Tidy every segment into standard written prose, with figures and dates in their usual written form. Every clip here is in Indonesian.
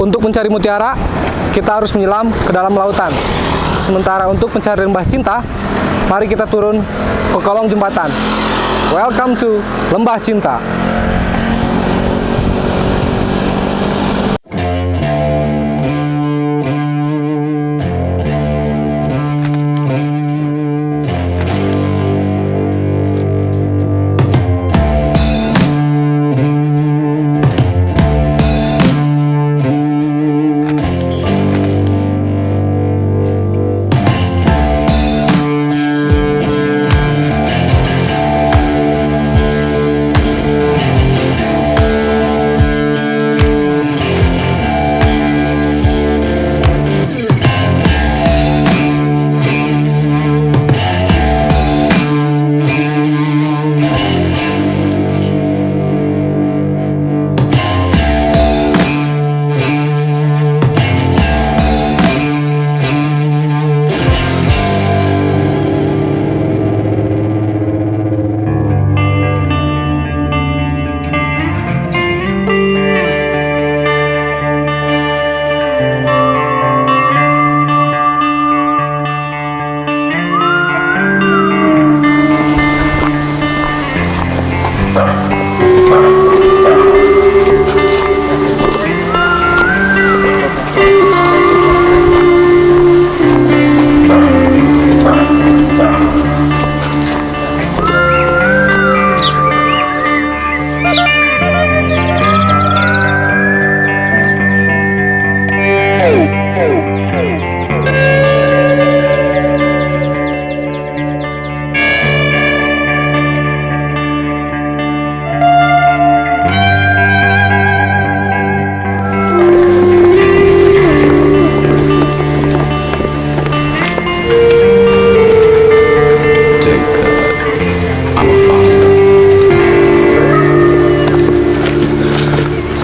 Untuk mencari mutiara, kita harus menyelam ke dalam lautan. Sementara untuk mencari lembah cinta, mari kita turun ke kolong jembatan. Welcome to Lembah Cinta.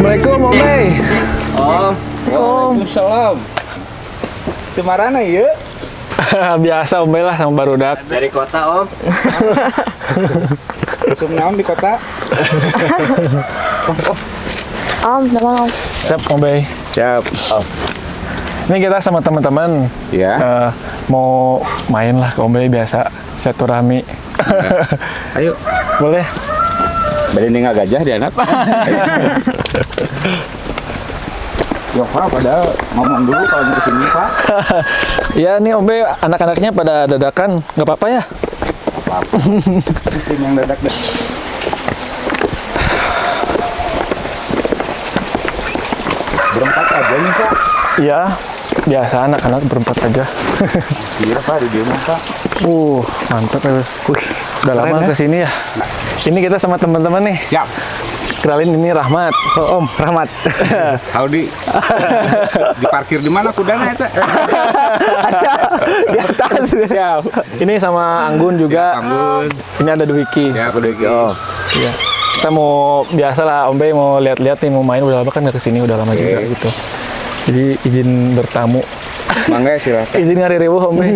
Assalamualaikum Om Bey. Waalaikumsalam. Kemarana ya? Biasa Om Bey lah sama barudak. Dari kota Om. Langsung naon di kota? Om, sama Om. Siap Om Bey. Siap. Ini kita sama teman-teman Ya. mau main lah ke Om Bey biasa silaturahmi. Ayo. Boleh? Bade nengah gajah di anak. Ya Pak, pada ngomong dulu kalau mau kesini Pak. Ya nih Om Bey, anak-anaknya pada dadakan, nggak apa-apa ya? Apa-apa. Mungkin yang dadak deh. Berempat aja nih Pak. Iya, biasa anak-anak berempat aja. Iya Pak, di dia Pak. Mantap ya. Udah lama ya? kesini ya. Ini kita sama teman-teman nih. Siap. Kenalin ini Rahmat. Oh, Om, Rahmat. Howdy. Diparkir di mana kudanya itu? Di atas. Siap. Ini sama Anggun juga. Anggun. Ini ada Dwiki. Ya, Dwiki. Oh. Iya. Kita mau biasa lah Om Bey mau lihat-lihat nih mau main udah lama kan nggak kesini udah lama juga gitu. Jadi izin bertamu. Mangga silakan. Izin ngari-riwuh Om Bey.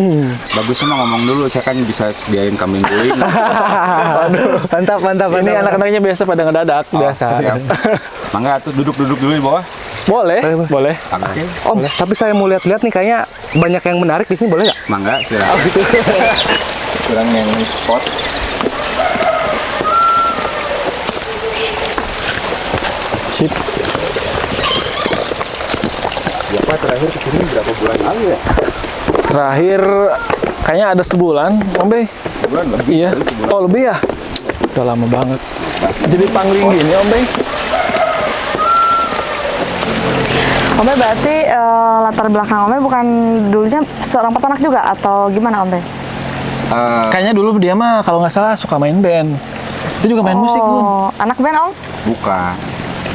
Bagusnya mah ngomong dulu, saya kan bisa sediain kambing guling. Waduh, mantap. Ini anak-anaknya biasa pada ngedadak biasa. Siap. Mangga tuh duduk-duduk dulu di bawah. Boleh. Oke. Om, tapi saya mau lihat-lihat nih kayaknya banyak yang menarik di sini boleh nggak? Mangga silakan. Kurang yang spot. Sip. Ya Pak, terakhir kesini berapa bulan lalu ya? Terakhir kayaknya ada sebulan, Om Bey. Sebulan lebih. Iya. Oh, lebih ya? Udah lama banget. Jadi pangling gini, Om Bey. Om Bey berarti latar belakang Om Bey bukan dulunya seorang peternak juga atau gimana Om Bey? Kayaknya dulu dia mah kalau nggak salah suka main band. Dia juga main musik, Bun. Oh, anak band Om?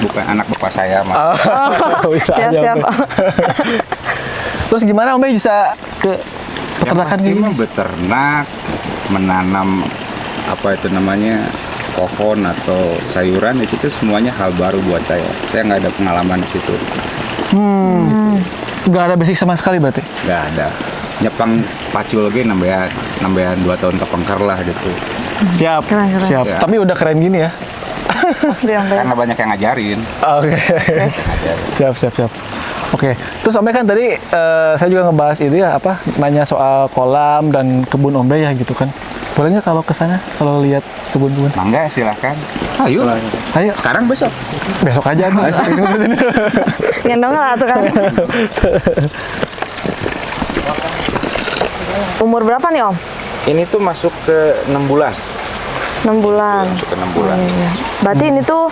Bukan anak bapak saya mah. Bisa aja, Siap. Om Bey. Terus gimana Om Bey bisa ke peternakan pasti gini? mah beternak, menanam apa itu namanya pohon atau sayuran itu tuh semuanya hal baru buat saya. Saya nggak ada pengalaman di situ. Nggak ada basic sama sekali berarti? Nggak ada. Nyepang pacul lagi nambahan 2 tahun kepengker lah gitu. Siap. Keren. Siap. Ya. Tapi udah keren gini ya. Asli Om Bey. Karena banyak yang ngajarin. Oke. Siap. Oke, terus Om Bey kan tadi saya juga ngebahas itu ya apa nanya soal kolam dan kebun Om Bey ya gitu kan. Boleh nggak kalau ke sana kalau lihat kebun-kebun? Mangga silahkan. Ayo. Ayo, Sekarang besok. besok aja nih. Gendong lah tuh kan. Umur berapa nih Om? Ini tuh masuk ke 6 bulan. 6 bulan. Masuk ke 6 bulan. Berarti ini tuh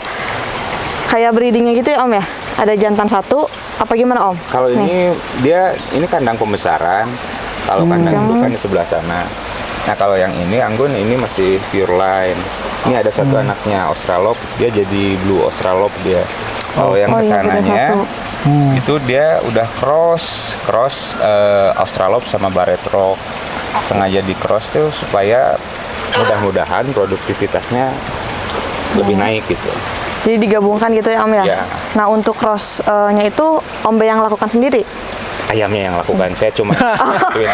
kayak breedingnya gitu ya Om ya? Ada jantan satu, apa gimana Om? Kalau ini ini kandang pembesaran. Kalau kandang indukan di sebelah sana. Nah kalau yang ini anggun ini masih pure line. Ini ada satu anaknya Australorp, dia jadi blue Australorp dia. Kalau yang Oh, iya, beda kesananya satu. itu dia udah cross Australorp sama Barred Rock. Sengaja di cross tuh supaya mudah-mudahan produktivitasnya lebih naik gitu. Jadi digabungkan gitu ya Om ya? Ya. Nah untuk cross-nya itu Om Bey yang lakukan sendiri? Ayamnya yang lakukan, saya cuma bantuin.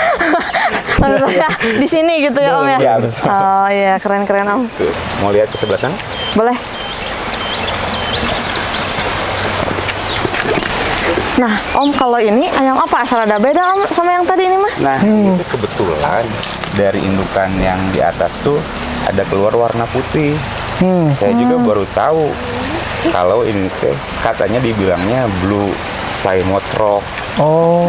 Maksud saya di sini gitu ya Om ya? Iya, betul. Oh iya, keren-keren Om. Tuh, mau lihat ke sebelah sana? Boleh. Nah Om, kalau ini ayam apa? Asal ada beda Om sama yang tadi ini mah? Nah, itu kebetulan dari indukan yang di atas tuh ada keluar warna putih. Saya juga baru tahu kalau ini teh katanya dibilangnya blue Plymouth Rock. Oh,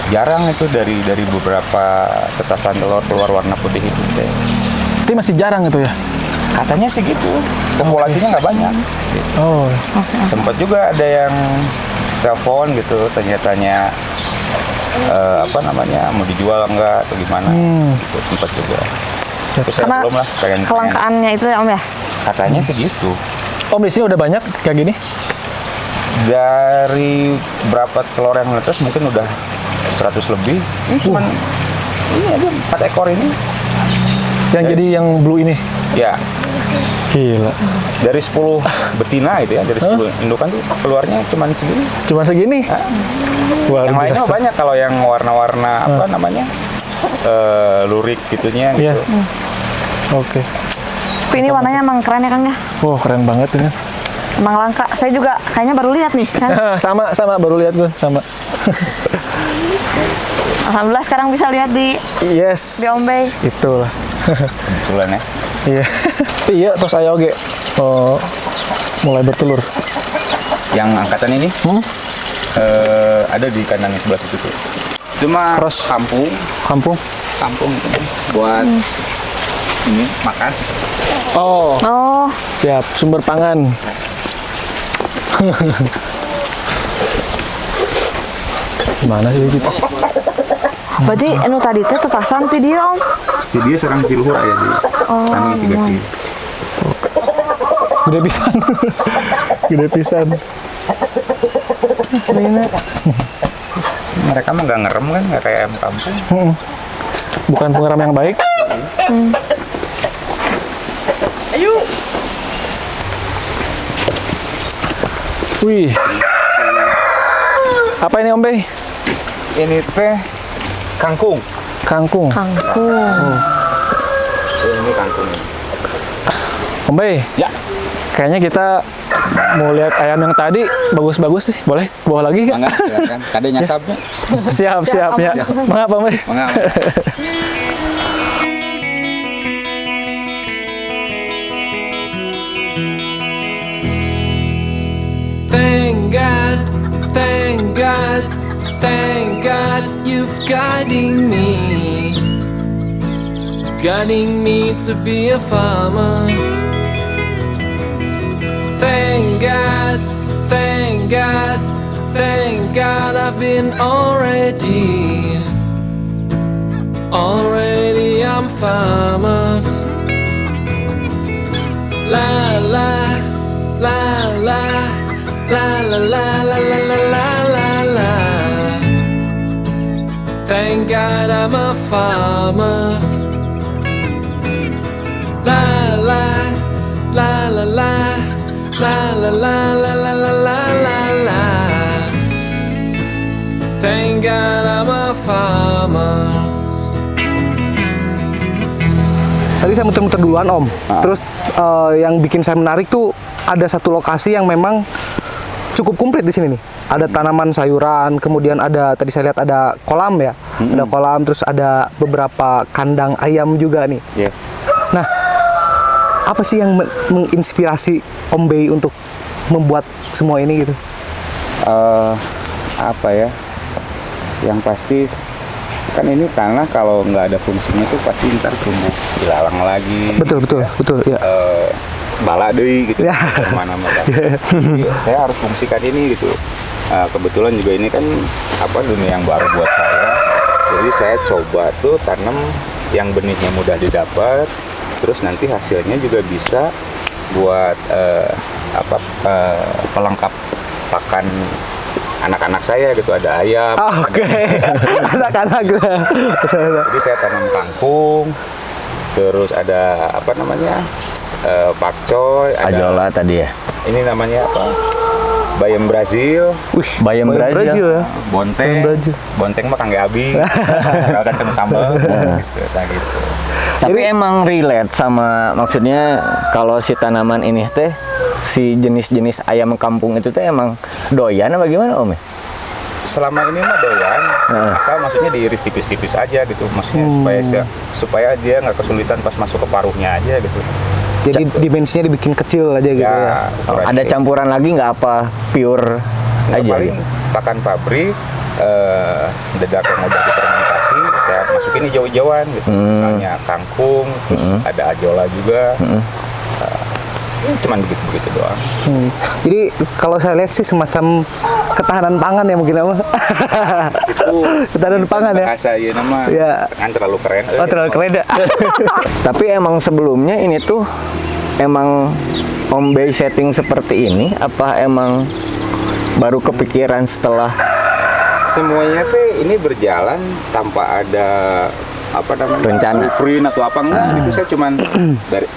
Jarang itu dari beberapa tetasan telur keluar warna putih itu teh. itu masih jarang itu ya? Katanya sih gitu. Populasinya nggak banyak. Gitu. Oh, Sempat juga ada yang telepon gitu, tanya-tanya apa namanya mau dijual enggak atau gimana. Gitu, sempat juga. Terus saya Karena belum lah pengen kelangkaannya itu ya Om ya? katanya sih gitu. Om di sini udah banyak kayak gini? Dari berapa telur yang menetas mungkin udah 100 lebih. Ini cuman ini aja 4 ekor ini. Yang jadi yang blue ini? Ya, Gila. dari 10 betina itu ya, dari 10 indukan tuh keluarnya cuman segini. Cuma segini? Luar Yang lainnya biasa. banyak kalau yang warna-warna apa namanya? Lurik gitunya Iya. gitu. Oke. Tapi ini warnanya emang keren ya Kang ya? Wah, keren banget ini. Emang langka. Saya juga kayaknya baru lihat nih kan? sama baru lihat gue sama. Alhamdulillah sekarang bisa lihat di Yes. Di Om Bey. Itulah. Kebetulan ya. Iya. Iya, terus ayo oke. Mulai bertelur. Yang angkatan ini ada di kandangnya sebelah situ tuh. Cuma Cross. kampung Kampung. itu buat ini makan. Oh, Oh, siap. Sumber pangan. Gimana sih gitu? berarti anu tadi teh tetasan ti dia Om. Jadi dia serang tiluhur aja di sana isi gede. Gede pisan. Gede pisan. Mereka mah nggak ngerem kan, nggak kayak ayam kampung. Bukan pengeram yang baik. Wih. Apa ini Om Bey? Ini teh kangkung. Kangkung. Kangkung. Ini kangkung. Om Bey, Ya. kayaknya kita mau lihat ayam yang tadi bagus-bagus nih. Boleh bawa lagi nggak? Mangga, silakan. Kadenya sabnya. Siap ya. Mengapa Om Bey? Mangga. Thank God, thank God, thank God you've guiding me to be a farmer. Thank God, thank God, thank God I've been already I'm farmer. La la la la la la la la la la la la la. Thank God I'm a farmer. La la la la la la la la la la la la la la. Thank God I'm a farmer. Tadi saya muter-muter duluan Om. Terus yang bikin saya menarik tuh ada satu lokasi yang memang cukup komplit di sini nih. ada tanaman sayuran, kemudian ada tadi saya lihat ada kolam ya, ada kolam, terus ada beberapa kandang ayam juga nih. Yes. Nah, apa sih yang menginspirasi Om Bey untuk membuat semua ini gitu? Apa ya? Yang pasti kan ini tanah kalau nggak ada fungsinya tuh pasti ntar tumbuh ilalang lagi. Betul, ya. Bala deui gitu. Ya. Kemana-mana. Saya harus fungsikan ini gitu. Kebetulan juga ini kan dunia yang baru buat saya. Jadi saya coba tuh tanam yang benihnya mudah didapat, terus nanti hasilnya juga bisa buat pelengkap pakan anak-anak saya gitu, ada ayam. Oke. Anak-anak. Jadi saya tanam kangkung, terus ada pakcoy, ada Ajola tadi ya. ini namanya apa? Bayam Brazil, Bayam Brazil. ya. bonteng mah kangge abi, kalau kan ketemu sambal, gitu. Tapi emang relate sama, maksudnya kalau si tanaman ini teh, si jenis-jenis ayam kampung itu teh emang doyan apa gimana Om? Selama ini mah doyan, asal maksudnya diiris tipis-tipis aja gitu, maksudnya supaya dia nggak kesulitan pas masuk ke paruhnya aja gitu. Jadi dimensinya dibikin kecil aja gitu ya. Ada campuran lagi nggak apa pure Nggak, aja? paling Gitu? pakan pabrik, dedak yang udah difermentasi, saya masukin hijau-hijauan gitu, misalnya kangkung, terus ada ajola juga. Cuman begitu doang. Jadi kalau saya lihat sih semacam ketahanan pangan ya mungkin apa? Itu Ketahanan pangan ya. bahasa ya nama Ya. kan terlalu keren. Oh, terlalu keren ya. Tapi emang sebelumnya ini tuh emang Om Bey setting seperti ini, apa emang baru kepikiran setelah? Semuanya tuh ini berjalan tanpa ada Rencana. blueprint atau apa enggak itu, saya cuman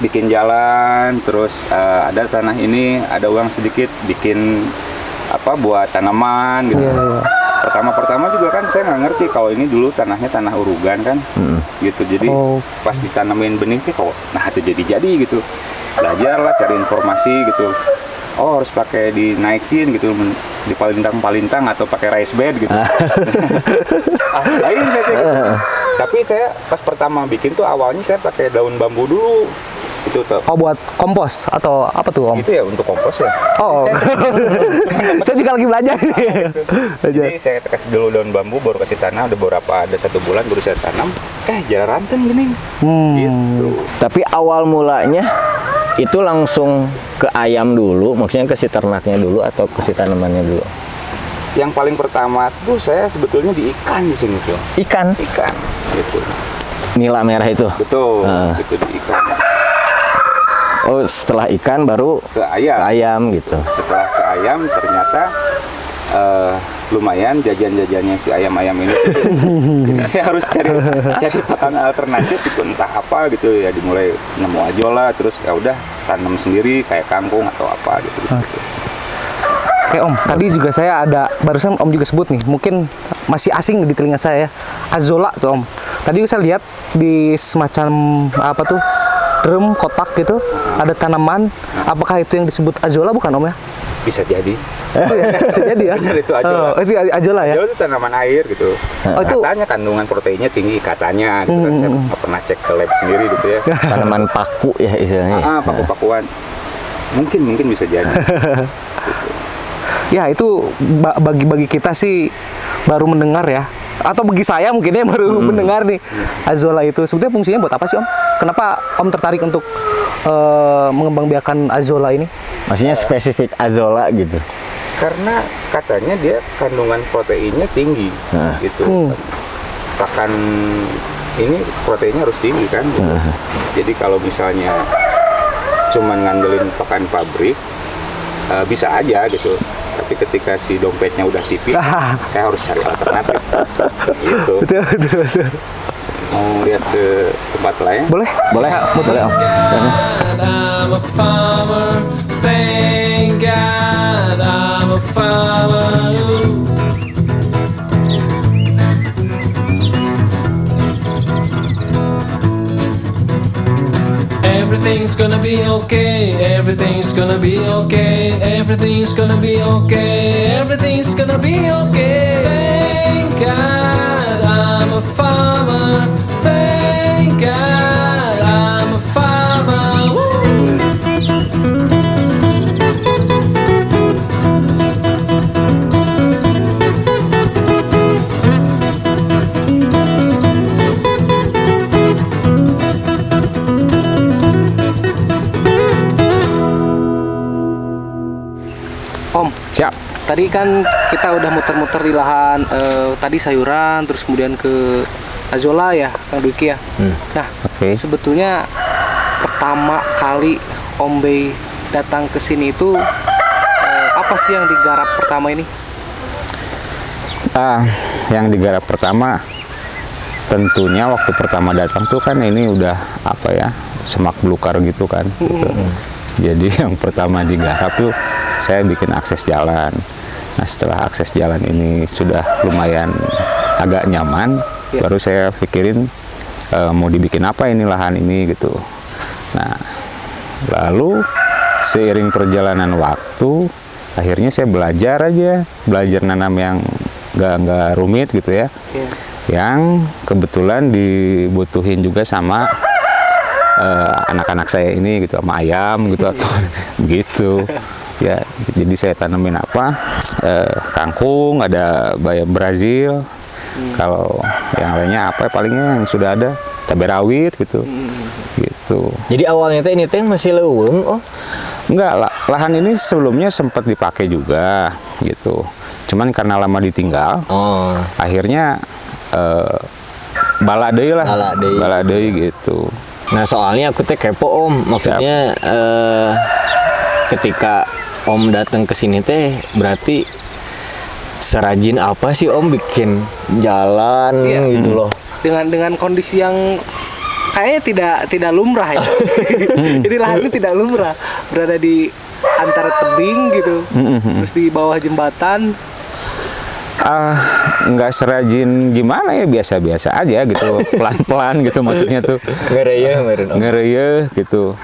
bikin jalan, terus ada tanah ini ada uang sedikit bikin buat tanaman gitu. Pertama juga kan saya nggak ngerti kalau ini dulu tanahnya tanah urugan kan, gitu. Jadi pas ditanamin benih sih kok itu jadi gitu. Belajar lah, cari informasi gitu. Oh, harus pakai dinaikin gitu, di palintang atau pakai rice bed gitu. Lain saya gitu. Tapi saya pas pertama bikin tuh awalnya saya pakai daun bambu dulu. Itu tuh. Oh, buat kompos atau apa tuh Om? Itu ya untuk kompos ya. Oh, saya juga lagi belajar nih. Jadi saya kasih dulu daun bambu, baru kasih tanah, ada 1 bulan baru saya tanam. Jalan ranten gini. Gitu. Tapi awal mulanya itu langsung ke ayam dulu, maksudnya ke si ternaknya dulu atau ke si tanamannya dulu? Yang paling pertama tuh saya sebetulnya di ikan di sini tuh. Ikan Gitu. nila merah itu. Betul. Gitu di ikan. Oh, setelah ikan baru Ke ayam. ke ayam gitu. Setelah ke ayam ternyata lumayan jajan-jajannya si ayam-ayam ini. Jadi saya harus cari pakan alternatif gitu, entah apa gitu ya, dimulai nemu ajola, terus ya udah tanam sendiri kayak kangkung atau apa gitu. Oke Om, tadi juga saya ada, barusan Om juga sebut nih, mungkin masih asing di telinga saya ya, azola tuh Om. Tadi saya lihat di semacam drum kotak gitu, ada tanaman. Apakah itu yang disebut azola bukan Om ya? Bisa jadi. Itu ya, bisa jadi ya. Benar, itu ajola. Oh, itu ajola ya. Ajola itu tanaman air gitu. Oh, itu Katanya kandungan proteinnya tinggi katanya gitu kan. Saya nggak pernah cek ke lab sendiri gitu ya. Tanaman paku ya istilahnya. Paku-pakuan. Mungkin bisa jadi. ya itu bagi kita sih baru mendengar ya. Atau bagi saya mungkin ya baru mendengar nih azola itu. Sebetulnya fungsinya buat apa sih Om? Kenapa Om tertarik untuk mengembangbiakan azola ini? Maksudnya spesifik azola gitu. Karena katanya dia kandungan proteinnya tinggi gitu. Pakan ini proteinnya harus tinggi kan gitu. Jadi kalau misalnya cuman ngandelin pakan pabrik bisa aja gitu. Tapi ketika si dompetnya udah tipis, saya harus cari alternatif. Gitu. Betul. Mau lihat ke tempat lain? Boleh? Boleh Om. I'm a farmer, thank God I'm a farmer. Everything's gonna be okay. Everything's gonna be okay. Everything's gonna be okay. Everything's gonna be okay. Thank God I'm a farmer. Thank God I'm a farmer. Woo! Om, Siap. tadi kan kita udah muter-muter di lahan tadi sayuran, terus kemudian ke azolla ya, Kang Dwiki ya. Nah, Oke. sebetulnya pertama kali Om Bey datang ke sini itu apa sih yang digarap pertama ini? Yang digarap pertama tentunya waktu pertama datang tuh kan ini udah apa ya, semak belukar gitu kan. Gitu. Jadi yang pertama digarap tuh saya bikin akses jalan. Nah setelah akses jalan ini sudah lumayan agak nyaman, baru saya pikirin mau dibikin apa ini lahan ini gitu. Nah lalu seiring perjalanan waktu, akhirnya saya belajar nanam yang nggak rumit gitu ya. Yang kebetulan dibutuhin juga sama anak-anak saya ini gitu, sama ayam gitu atau gitu ya. Jadi saya tanemin apa, kangkung, ada bayam Brazil, kalau yang lainnya apa palingnya yang sudah ada cabai rawit gitu. Gitu. Jadi awalnya teh ini teh masih leuweung, oh. Enggak, lahan ini sebelumnya sempat dipakai juga gitu. Cuman karena lama ditinggal, Oh. akhirnya bala deui lah. Bala deui gitu. Nah soalnya aku teh kepo Om, maksudnya ketika Om datang ke sini teh berarti serajin apa sih Om bikin jalan gitu loh. Dengan kondisi yang kayaknya tidak lumrah ya. Jadi lahan itu tidak lumrah, berada di antara tebing gitu, terus di bawah jembatan. Nggak serajin gimana ya, biasa-biasa aja gitu, pelan-pelan gitu maksudnya tuh. Ngereyeh gitu,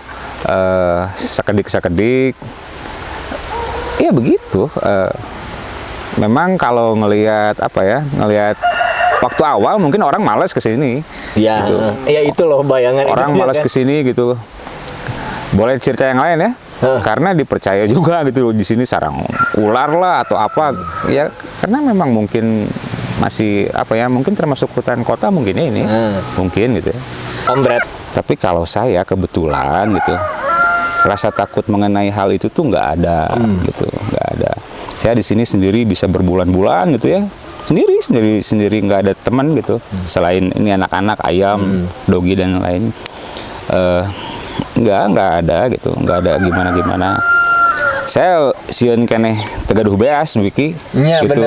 sakedik-sakedik. Ya begitu. Memang kalau ngelihat waktu awal mungkin orang malas kesini. Ya, gitu. Ya itu loh bayangan. Orang malas kesini gitu. Boleh cerita yang lain ya? Karena dipercaya juga gitu di sini sarang ular lah atau apa ya, karena memang mungkin masih apa ya, mungkin termasuk hutan kota mungkin ya ini mungkin gitu ya. Om Brad. Tapi kalau saya kebetulan gitu rasa takut mengenai hal itu tuh nggak ada gitu, nggak ada. Saya di sini sendiri bisa berbulan-bulan gitu ya, sendiri nggak ada teman gitu selain ini anak-anak, ayam, dogi dan lain. Nggak ada gitu, nggak ada gimana. Saya sieun keneh tegaduh beas Wiki. Iya gitu.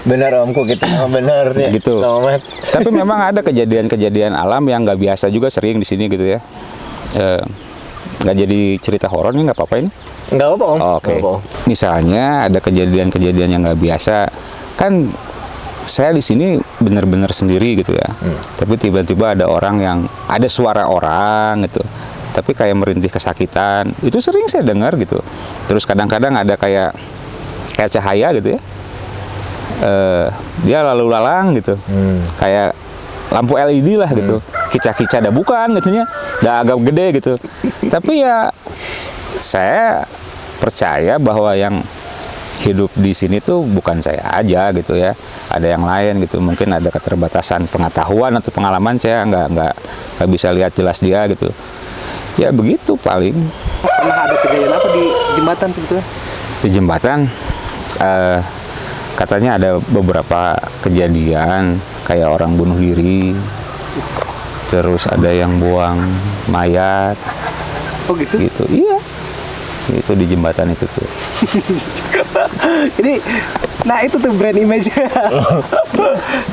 bener om, kok kita bener ya. Gitu. Tapi memang ada kejadian-kejadian alam yang nggak biasa juga sering di sini gitu ya. Nggak jadi cerita horor nih, nggak apa-apa ini? Nggak apa om. Oke. Misalnya ada kejadian-kejadian yang nggak biasa, kan saya di sini benar-benar sendiri gitu ya. Tapi tiba-tiba ada orang yang ada suara orang gitu. Tapi kayak merintih kesakitan, itu sering saya dengar gitu. Terus kadang-kadang ada kayak cahaya gitu ya, dia lalu lalang gitu, kayak lampu LED lah gitu, kicah-kicah dah bukan gitunya, dah agak gede gitu. Tapi ya saya percaya bahwa yang hidup di sini tuh bukan saya aja gitu ya, ada yang lain gitu. Mungkin ada keterbatasan pengetahuan atau pengalaman, saya nggak bisa lihat jelas dia gitu. Ya begitu paling. Pernah ada kejadian apa di jembatan sebetulnya? Di jembatan katanya ada beberapa kejadian kayak orang bunuh diri, terus ada yang buang mayat. Oh gitu? Gitu, iya. Itu di jembatan itu tuh. Jadi, nah itu tuh brand image.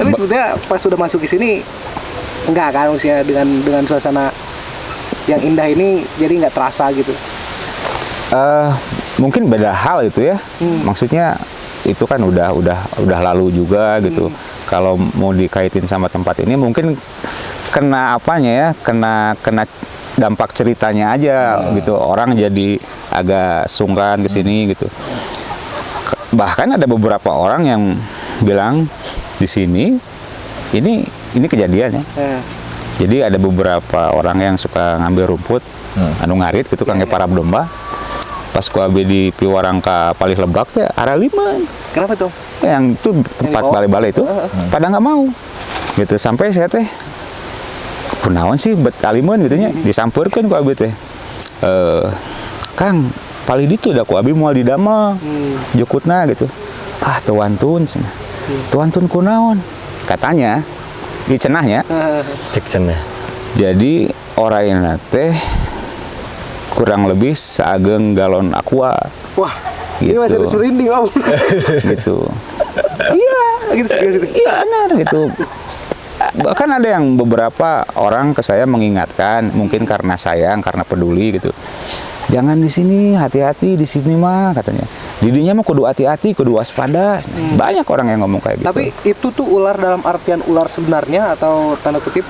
Tapi sebetulnya pas sudah masuk ke sini, enggak kan maksudnya dengan suasana yang indah ini jadi nggak terasa gitu. Mungkin beda hal itu ya. Maksudnya itu kan udah lalu juga gitu. Kalau mau dikaitin sama tempat ini mungkin kena apanya ya, kena dampak ceritanya aja gitu, orang jadi agak sungkan ke sini gitu. Bahkan ada beberapa orang yang bilang di sini ini kejadian ya. Jadi ada beberapa orang yang suka ngambil rumput anu ngarit gitu kangge para domba. Pas ku abdi di Piwarangka Palih Lebak teh araliman. Kenapa tuh? Yang itu tempat balai-balai itu pada nggak mau gitu, sampai saya teh kunaon sih bet aliman gitu nya disampeurkeun ku abdi teh Kang palih ditu da ku abdi moal didamel jukutna gitu, ah tuantun cenah tuantun kunaon katanya di cenahnya Cek cenah. jadi orangnya teh kurang lebih seageng galon aqua. Wah, Gitu. ini masih harus merinding Om. Gitu. Iya, gitu. iya benar gitu. Bahkan ada yang beberapa orang ke saya mengingatkan, mungkin karena sayang, karena peduli gitu. Jangan di sini, hati-hati di sini mah katanya. Didinya mah kudu hati-hati, kudu waspada. Banyak orang yang ngomong kayak gitu. Tapi itu tuh ular dalam artian ular sebenarnya atau tanda kutip?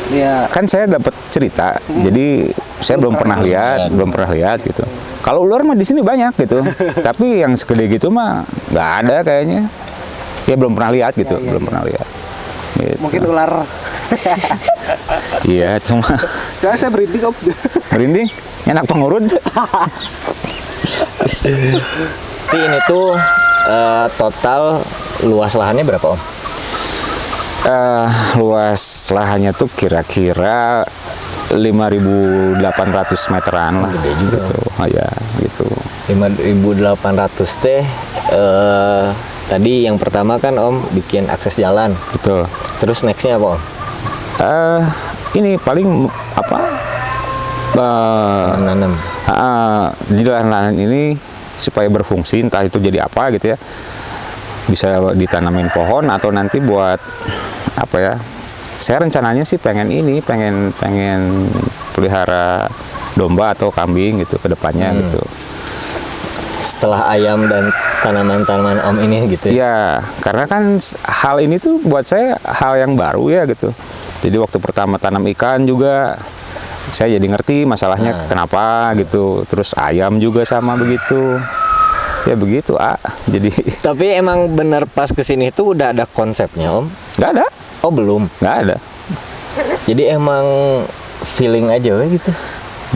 Ya, Kan saya dapat cerita, jadi saya belum pernah lihat gitu. Kalau ular mah di sini banyak gitu, tapi yang segede gitu mah nggak ada kayaknya. Ya belum pernah lihat gitu, belum pernah lihat. Gitu. mungkin ular. Iya, cuma Soalnya saya merinding Om. merinding, enak pengurut. Tapi ini tuh total luas lahannya berapa Om? Luas lahannya tuh kira-kira 5.800 meteran lah. Gede juga. Gitu. Oh, ya, gitu. 5.800 teh tadi yang pertama kan Om bikin akses jalan. Betul. Terus nextnya apa Om? Ini paling apa? Nanam. Di lahan-lahan ini supaya berfungsi, entah itu jadi apa gitu ya, bisa ditanamin pohon atau nanti buat apa ya, saya rencananya sih pengen pelihara domba atau kambing gitu ke depannya gitu. Setelah ayam dan tanaman-tanaman Om ini gitu ya? Ya, karena kan hal ini tuh buat saya hal yang baru ya gitu. Jadi waktu pertama tanam ikan juga saya jadi ngerti masalahnya kenapa gitu. Terus ayam juga sama begitu. Ya begitu, jadi Tapi emang bener pas kesini tuh udah ada konsepnya Om? nggak ada, Oh belum? nggak ada. Jadi emang feeling aja we gitu?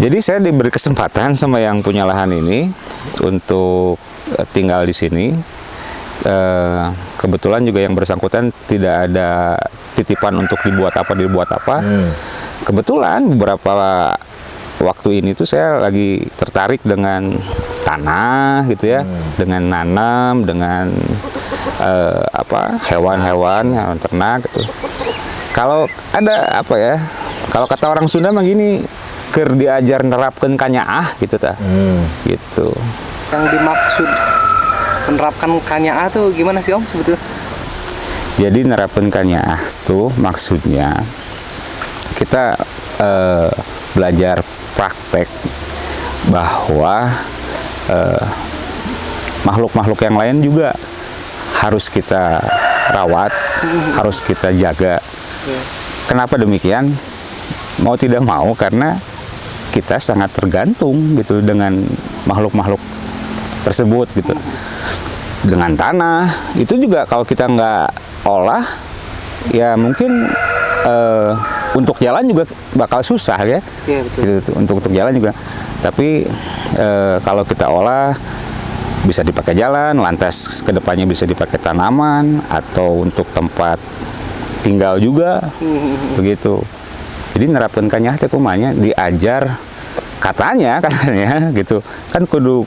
Jadi saya diberi kesempatan sama yang punya lahan ini untuk tinggal di sini. Kebetulan juga yang bersangkutan tidak ada titipan untuk dibuat apa. Kebetulan beberapa waktu ini tuh saya lagi tertarik dengan tanah gitu ya, dengan nanam, dengan hewan ternak gitu. Kalau ada apa ya? Kalau kata orang Sunda mah gini, keur diajar nerapkeun kanyaah gitu tah. Gitu. Yang dimaksud menerapkan kanyaah tuh gimana sih Om sebetulnya? Jadi nerapkeun kanyaah tuh maksudnya kita belajar praktek bahwa makhluk-makhluk yang lain juga harus kita rawat, harus kita jaga. Kenapa demikian? Mau tidak mau karena kita sangat tergantung gitu dengan makhluk-makhluk tersebut gitu. Dengan tanah itu juga kalau kita nggak olah, ya mungkin untuk jalan juga bakal susah ya. Iya betul. Gitu, untuk jalan juga. Tapi kalau kita olah bisa dipakai jalan, lantas kedepannya bisa dipakai tanaman atau untuk tempat tinggal juga, begitu. Jadi nerapkan kanyaah teh kumanya diajar katanya gitu kan kudu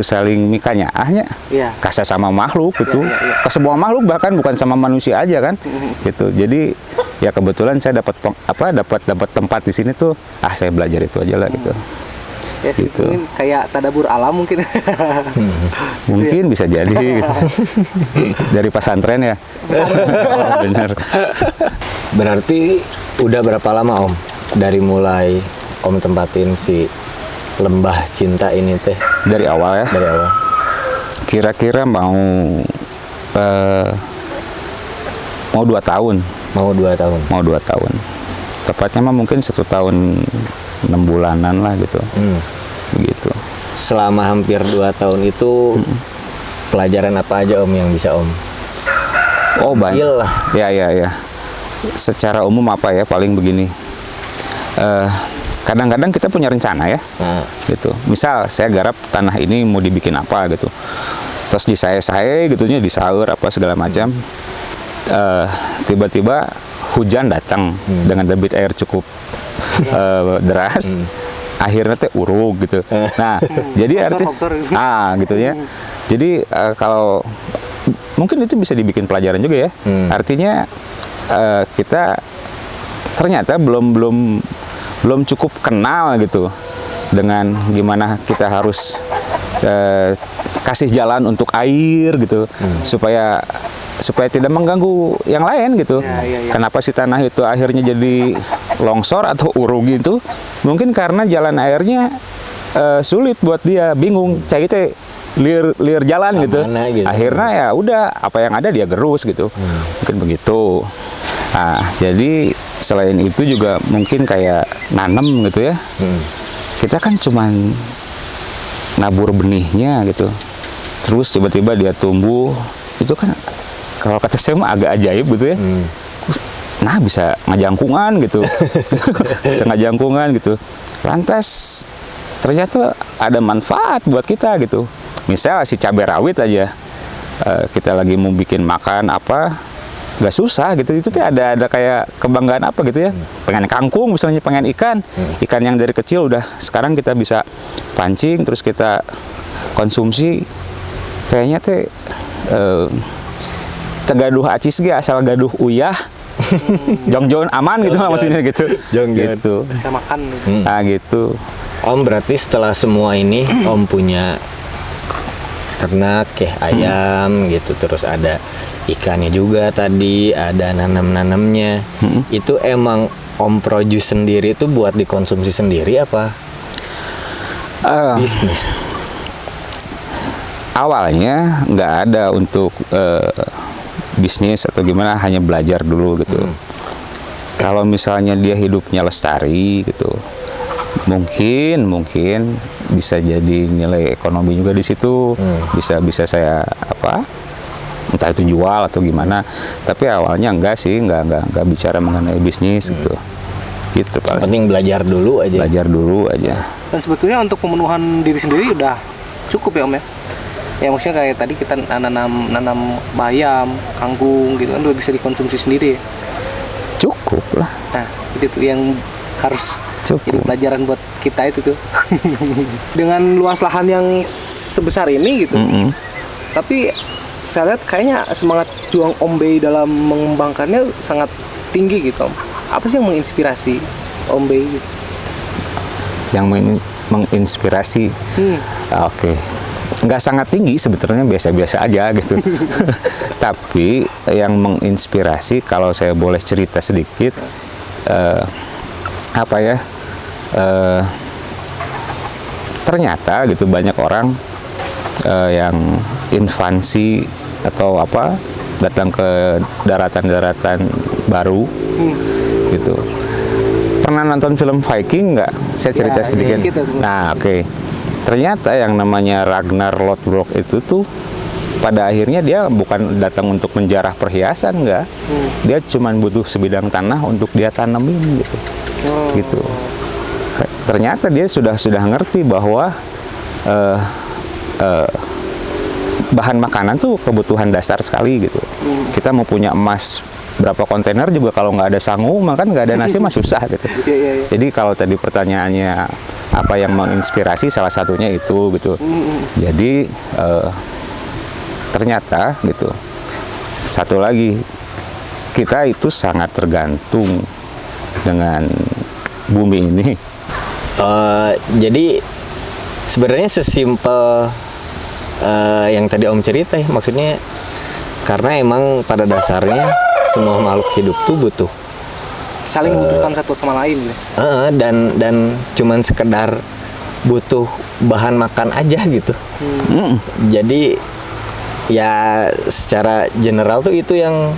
saling mikanyaahnya. Iya. Kasih sama makhluk gitu, ke semua makhluk bahkan bukan sama manusia aja kan, gitu. Jadi ya kebetulan saya dapat tempat di sini tuh, saya belajar itu aja lah gitu. Ya sih, Gitu. mungkin kayak tadabur alam mungkin. Mungkin bisa jadi gitu. Dari pesantren ya. Bener. Berarti udah berapa lama Om? Dari mulai Om tempatin si lembah cinta ini teh? Dari awal ya. Dari awal? Kira-kira mau 2 tahun. Mau 2 tahun? Mau 2 tahun. tepatnya mah mungkin 1 tahun 6 bulanan lah gitu. Begitu. Selama hampir 2 tahun itu pelajaran apa aja Om yang bisa Om? Oh banyak. Ambil lah. Ya. Secara umum apa ya, paling begini. Kadang-kadang kita punya rencana ya, gitu. Misal saya garap tanah ini mau dibikin apa gitu, terus disahe-sahe gitunya, disaur apa segala macam. Tiba-tiba hujan datang dengan debit air cukup deras. Akhirnya teh urug gitu. Nah, jadi artinya gitu ya. Jadi kalau mungkin itu bisa dibikin pelajaran juga ya. Artinya kita ternyata belum cukup kenal gitu dengan gimana kita harus kasih jalan untuk air gitu, supaya tidak mengganggu yang lain gitu. Kenapa si tanah itu akhirnya jadi longsor atau urug gitu? Mungkin karena jalan airnya sulit buat dia, bingung cai teh liar jalan gitu. Akhirnya ya udah, apa yang ada dia gerus gitu. Mungkin begitu. Nah, jadi selain itu juga mungkin kayak nanam gitu ya. Kita kan cuman nabur benihnya gitu. Terus tiba-tiba dia tumbuh. Itu kan kalau kata saya mah agak ajaib gitu ya. Nah, bisa ngajangkungan gitu. Bisa ngajangkungan gitu. Lantas ternyata ada manfaat buat kita gitu. Misal si cabai rawit aja. Kita lagi mau bikin makan apa, gak susah gitu. Itu tuh ada kayak kebanggaan apa gitu ya. Pengen kangkung misalnya, pengen ikan yang dari kecil udah sekarang kita bisa pancing terus kita konsumsi. Kayaknya teh tegaduh acis ge asal gaduh uyah. Jong-jong aman gitu lah maksudnya gitu. Gitu. Bisa makan. Nah gitu. Om berarti setelah semua ini Om punya ternak ya, ayam gitu, terus ada ikannya juga tadi, ada nanam-nanamnya. Itu emang Om produce sendiri itu buat dikonsumsi sendiri apa bisnis? Awalnya nggak ada untuk bisnis atau gimana, hanya belajar dulu gitu. Kalau misalnya dia hidupnya lestari gitu, mungkin bisa jadi nilai ekonomi juga di situ. Bisa saya apa, entah itu jual atau gimana. Tapi awalnya enggak sih, enggak bicara mengenai bisnis gitu paling. Penting belajar dulu aja. Dan sebetulnya untuk pemenuhan diri sendiri udah cukup ya Om ya. Ya maksudnya kayak tadi kita nanam bayam, kangkung gitu kan udah bisa dikonsumsi sendiri. Cukup lah. Nah, itu tuh yang harus Cukup. jadi pelajaran buat kita itu tuh. Dengan luas lahan yang sebesar ini gitu. Tapi saya lihat kayaknya semangat juang Om Bey dalam mengembangkannya sangat tinggi gitu Om. Apa sih yang menginspirasi Om Bey gitu? Yang menginspirasi. Oke. Nggak sangat tinggi sebetulnya, biasa-biasa aja gitu. Tapi yang menginspirasi, kalau saya boleh cerita sedikit, ternyata gitu banyak orang yang infansi atau apa datang ke daratan-daratan baru gitu. Pernah nonton film Viking nggak? Saya cerita sedikit. Nah, oke. Ternyata yang namanya Ragnar Lothbrok itu tuh pada akhirnya dia bukan datang untuk menjarah perhiasan, enggak. Dia cuma butuh sebidang tanah untuk dia tanamin gitu. Gitu. Ternyata dia sudah ngerti bahwa bahan makanan tuh kebutuhan dasar sekali gitu. Kita mau punya emas berapa kontainer juga kalau nggak ada sangu, makan nggak ada nasi mah susah gitu. Jadi kalau tadi pertanyaannya apa yang menginspirasi, salah satunya itu gitu. Jadi ternyata gitu. Satu lagi, kita itu sangat tergantung dengan bumi ini. Jadi sebenarnya sesimpel yang tadi Om cerita ya, maksudnya karena emang pada dasarnya semua makhluk hidup tuh butuh saling membutuhkan satu sama lain ya. Dan cuman sekedar butuh bahan makan aja gitu. Jadi ya secara general tuh itu yang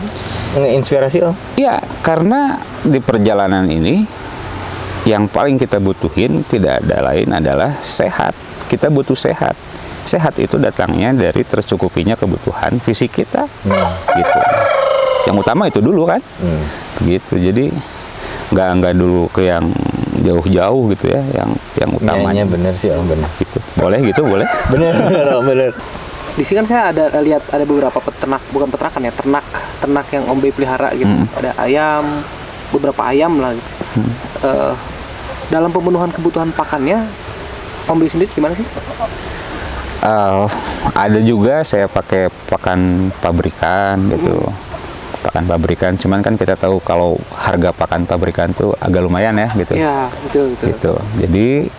ngeinspirasi Om? Ya, karena di perjalanan ini yang paling kita butuhin tidak ada lain adalah sehat. Kita butuh sehat. Sehat itu datangnya dari tercukupinya kebutuhan fisik kita, gitu. Yang utama itu dulu kan, gitu. Jadi nggak dulu ke yang jauh-jauh gitu ya, yang utamanya. Iya bener sih Om, bener. Gitu. Boleh gitu, boleh. Bener Om, bener. Di sini kan saya lihat ada beberapa peternak, bukan peternakan ya, ternak yang Om Bey pelihara gitu. Ada ayam, beberapa ayam lah gitu. Dalam pemenuhan kebutuhan pakannya, Om Bey sendiri gimana sih? Ada juga saya pakai pakan pabrikan gitu. Pakan pabrikan, cuman kan kita tahu kalau harga pakan pabrikan tuh agak lumayan ya gitu. Iya, betul. Gitu. Jadi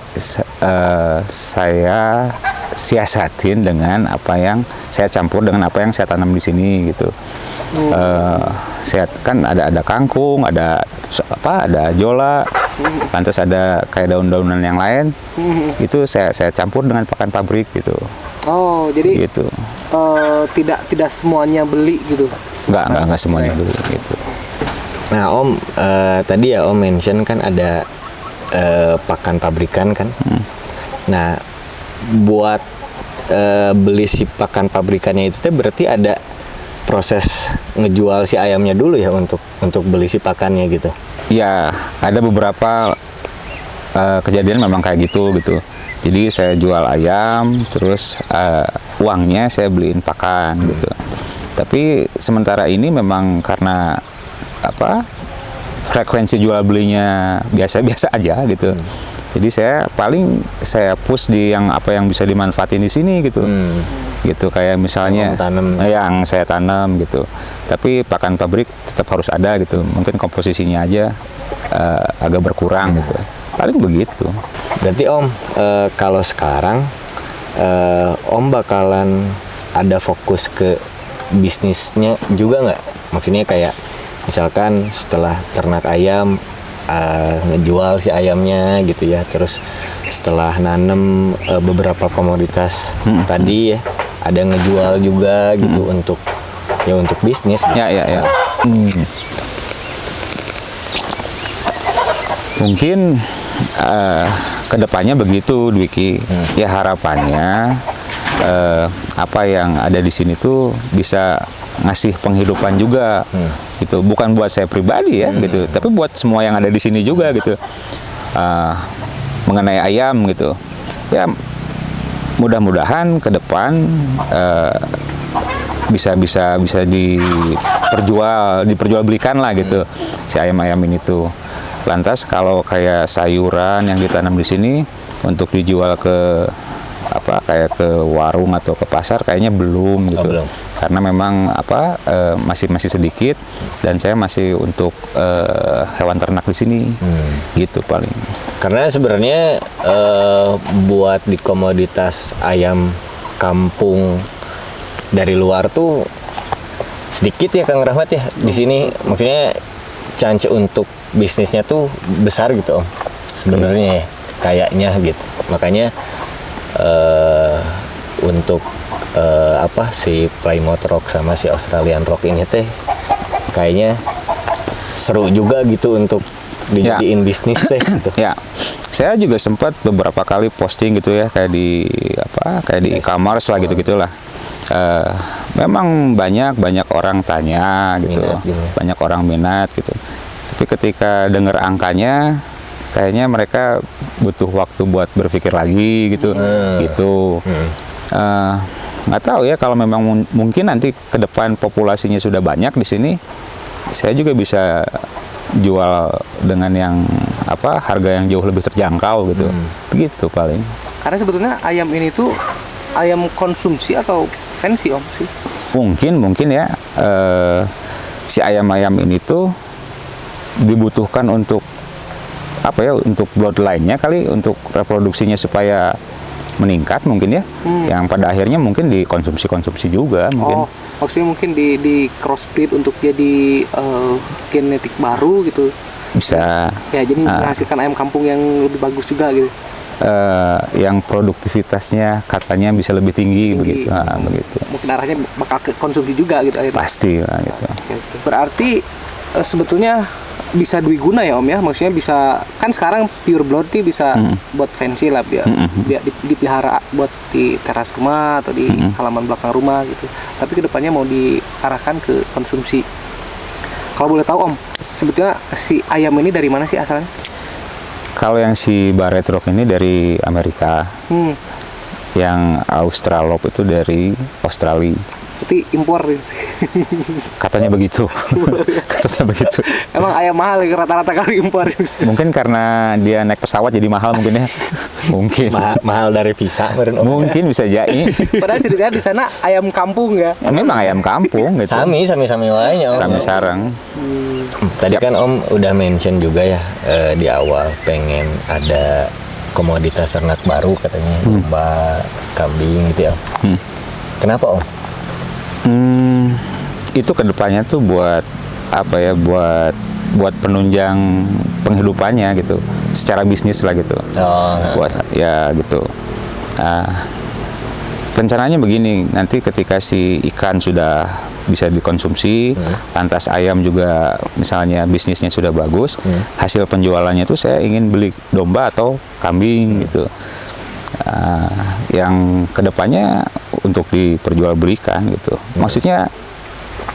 saya siasatin dengan apa yang saya campur dengan apa yang saya tanam di sini gitu. Saya kan ada kangkung, ada jola, lantas ada kayak daun-daunan yang lain. Itu saya campur dengan pakan pabrik gitu. Oh, jadi Gitu. tidak semuanya beli gitu. Enggak semuanya dulu gitu. Nah Om, tadi ya Om mention kan ada pakan pabrikan kan. Nah buat beli si pakan pabrikannya itu berarti ada proses ngejual si ayamnya dulu ya untuk beli si pakannya gitu. Ya, ada beberapa kejadian memang kayak gitu. Jadi saya jual ayam, terus uangnya saya beliin pakan gitu. Tapi sementara ini memang karena frekuensi jual belinya biasa-biasa aja gitu. Jadi saya push di yang apa yang bisa dimanfaatin di sini gitu. Gitu kayak misalnya yang saya tanam gitu. Tapi pakan pabrik tetap harus ada gitu. Mungkin komposisinya aja agak berkurang gitu. Paling begitu. Berarti Om, kalau sekarang Om bakalan ada fokus ke bisnisnya juga nggak? Maksudnya kayak misalkan setelah ternak ayam ngejual si ayamnya gitu ya, terus setelah nanem beberapa komoditas tadi ya ada ngejual juga gitu untuk bisnis gitu. Ya. Mungkin kedepannya begitu Dwiki. Ya harapannya apa yang ada di sini tuh bisa ngasih penghidupan juga gitu, bukan buat saya pribadi ya gitu, tapi buat semua yang ada di sini juga gitu. Mengenai ayam gitu ya, mudah-mudahan ke depan bisa diperjualbelikan lah gitu si ayam-ayam ini tuh. Lantas kalau kayak sayuran yang ditanam di sini untuk dijual ke kayak ke warung atau ke pasar kayaknya belum gitu. Belum. Karena memang masih sedikit dan saya masih untuk hewan ternak di sini. Gitu paling. Karena sebenarnya buat di komoditas ayam kampung dari luar tuh sedikit ya Kang Rahmat ya. Di sini maksudnya chance untuk bisnisnya tuh besar gitu Om. Sebenarnya ya, kayaknya gitu. Makanya untuk si Plymouth Rock sama si Australian Rock ini teh kayaknya seru juga gitu untuk dijadiin bisnis teh gitu. Ya, saya juga sempat beberapa kali posting gitu ya kayak di e-commerce lah gitulah. Memang banyak orang tanya gitu, banyak orang minat gitu. Tapi ketika dengar angkanya, kayaknya mereka butuh waktu buat berpikir lagi gitu. Nggak tahu ya, kalau memang mungkin nanti ke depan populasinya sudah banyak di sini, saya juga bisa jual dengan yang harga yang jauh lebih terjangkau gitu. Begitu paling. Karena sebetulnya ayam ini tuh ayam konsumsi atau fancy Om sih? Mungkin ya si ayam-ayam ini tuh dibutuhkan untuk untuk bloodline-nya kali, untuk reproduksinya supaya meningkat mungkin ya. Yang pada akhirnya mungkin dikonsumsi juga mungkin. Oh, maksudnya mungkin di crossbreed untuk jadi genetik baru gitu. Bisa. Ya, jadi menghasilkan ayam kampung yang lebih bagus juga gitu. yang produktivitasnya katanya bisa lebih tinggi, begitu. Nah, begitu. Mungkin arahnya bakal ke konsumsi juga gitu akhirnya. Pasti lah gitu. Berarti sebetulnya bisa dwiguna ya Om ya, maksudnya bisa, kan sekarang pure blood nih bisa buat fancy lah, biar dipelihara buat di teras rumah atau di halaman belakang rumah gitu. Tapi kedepannya mau diarahkan ke konsumsi. Kalau boleh tahu Om, sebetulnya si ayam ini dari mana sih asalnya? Kalau yang si Barred Rock ini dari Amerika, yang Australop itu dari Australia. Berarti impor. Katanya begitu. Katanya begitu. Emang ayam mahal ya rata-rata kali impor. Mungkin karena dia naik pesawat jadi mahal mungkin ya. Mungkin. Mahal dari visa meureun, Om. Mungkin bisa jadi. Padahal ceritanya di sana ayam kampung ya. Memang ayam kampung gitu. Sami wae nya, Om. Sami sarang. Tadi kan Om udah mention juga ya di awal pengen ada komoditas ternak baru katanya, domba, kambing gitu ya. Kenapa Om? Itu kedepannya tuh buat apa ya, buat penunjang penghidupannya gitu, secara bisnis lah gitu. Buat ya gitu. Rencananya begini, nanti ketika si ikan sudah bisa dikonsumsi, lantas ayam juga misalnya bisnisnya sudah bagus, hasil penjualannya tuh saya ingin beli domba atau kambing gitu. Yang kedepannya untuk diperjualbelikan gitu. Maksudnya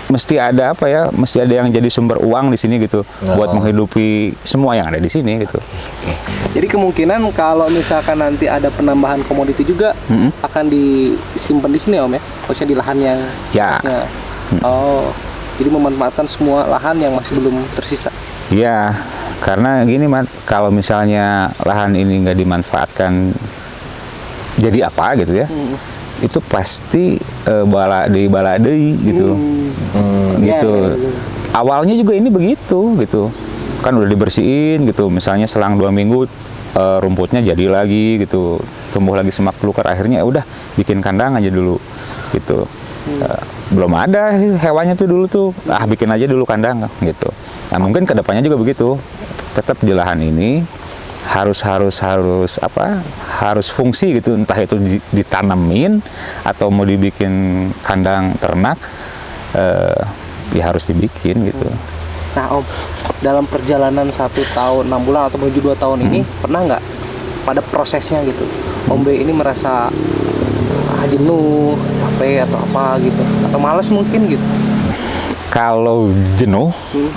mesti ada apa ya? Mesti ada yang jadi sumber uang di sini gitu, buat menghidupi semua yang ada di sini gitu. Jadi kemungkinan kalau misalkan nanti ada penambahan komoditi juga akan disimpan di sini Om ya, maksudnya di lahan yang Ya. Oh, jadi memanfaatkan semua lahan yang masih belum tersisa. Iya, karena gini Mat, kalau misalnya lahan ini nggak dimanfaatkan jadi apa gitu ya, itu pasti bala deui gitu. Gitu. Awalnya juga ini begitu gitu. Kan udah dibersihin gitu, misalnya selang 2 minggu rumputnya jadi lagi gitu, tumbuh lagi semak belukar, akhirnya udah bikin kandang aja dulu gitu. Belum ada hewannya tuh dulu tuh, bikin aja dulu kandang gitu. Nah mungkin kedepannya juga begitu, tetap di lahan ini harus fungsi gitu, entah itu ditanemin atau mau dibikin kandang ternak, ya harus dibikin gitu. Nah Om, dalam perjalanan 1 tahun 6 bulan atau menuju 2 tahun ini, pernah nggak pada prosesnya gitu, Om B ini merasa jenuh, capek atau apa gitu, atau malas mungkin gitu? Kalau jenuh